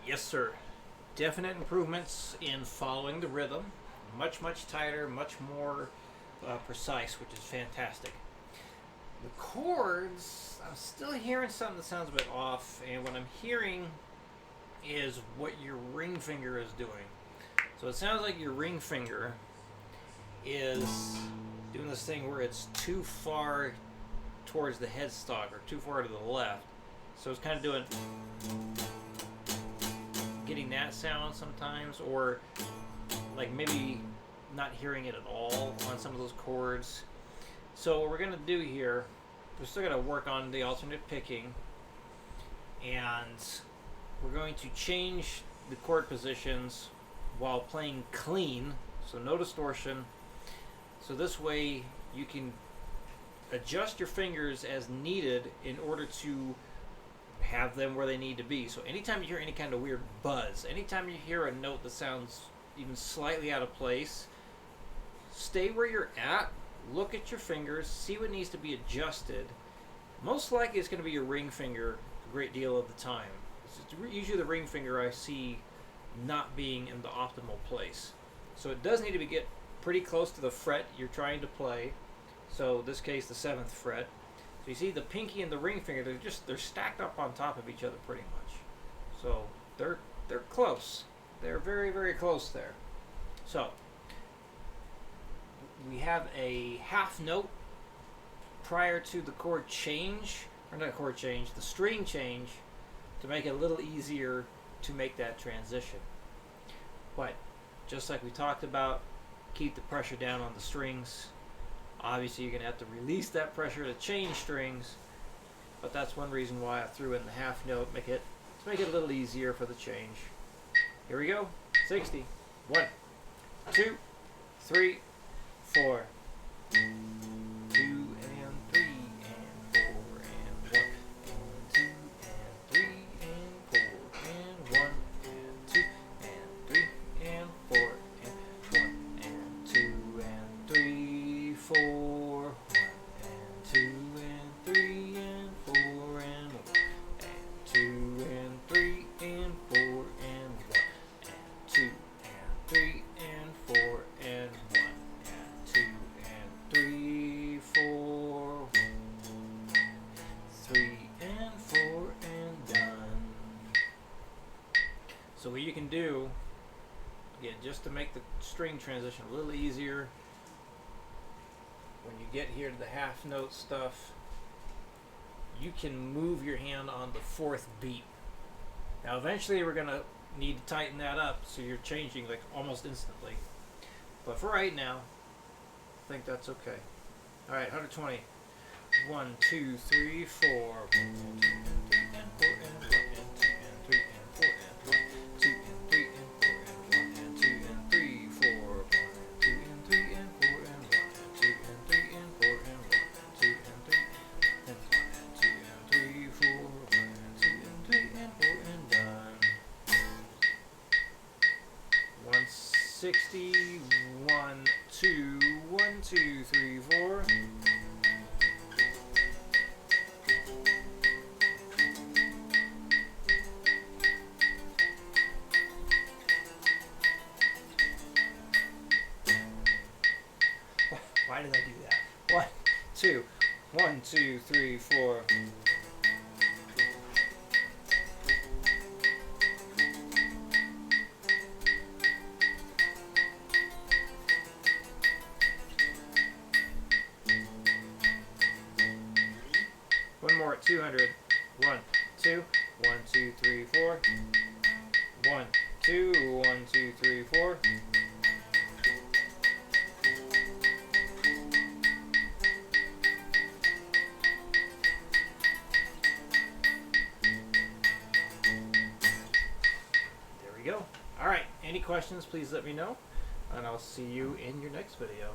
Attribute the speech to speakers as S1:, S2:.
S1: Yes, sir. Definite improvements in following the rhythm. Much tighter, much more precise, which is fantastic. The chords, I'm still hearing something that sounds a bit off, and what I'm hearing is what your ring finger is doing. So it sounds like your ring finger is doing this thing where it's too far towards the headstock or too far to the left. So it's kind of doing, getting that sound sometimes, or like maybe not hearing it at all on some of those chords. So what we're going to do here, we're still going to work on the alternate picking, and we're going to change the chord positions while playing clean, so no distortion. So this way you can adjust your fingers as needed in order to have them where they need to be. So anytime you hear any kind of weird buzz, anytime you hear a note that sounds even slightly out of place, stay where you're at, look at your fingers, see what needs to be adjusted. Most likely it's going to be your ring finger a great deal of the time. It's usually the ring finger I see not being in the optimal place. So it does need to get pretty close to the fret you're trying to play. So in this case, the 7th fret. So you see the pinky and the ring finger, they're stacked up on top of each other pretty much. So they're close. They're very close there. So we have a half note prior to the chord change, or not chord change, the string change, to make it a little easier to make that transition. But just like we talked about, keep the pressure down on the strings. Obviously you're going to have to release that pressure to change strings, but that's one reason why I threw in the half note, to make it a little easier for the change. Here we go. 60. 1, 2, 3, 4. 2 and 3 and 4 and 1 and 2 and 3 and 4 and 1 and 2 and 3 and 4 and 1 and 2 and 3, 4, 1 and 2 and 3 and 4 and 1 and 2 and 3 and 4 and 1 and 2 and 3 and 4 and 1 and 2 and 3, 4, 3 and 4 and done. So what you can do, again, just to make the string transition a little easier, when you get here to the half note stuff, you can move your hand on the 4th beat. Now eventually we're going to need to tighten that up so you're changing like almost instantly. But for right now, I think that's okay. Alright, 120. 1, 2, 3, 4. 1 and 2 and 3 and 4 and 1 and 2 and 3 and 4 and 1, 2 and 3 and 4 and 1 and 2 and 3, 4. 1 and 2 and 3 and 4 and 1 and 2 and 3 and 4 and 1 and 2 and 3 and 1 and 2 and 3, 4. 1 and 2 and 3 and 4 and done. 160. 1, 2, 1, 2, 3, 4. Why did I do that? 1, 2, 1, 2, 3, 4. One more at 200. 1, 2, 1, 2, 3, 4. 1, 2, 1, 2, 3, 4. There we go. Alright, any questions, please let me know, and I'll see you in your next video.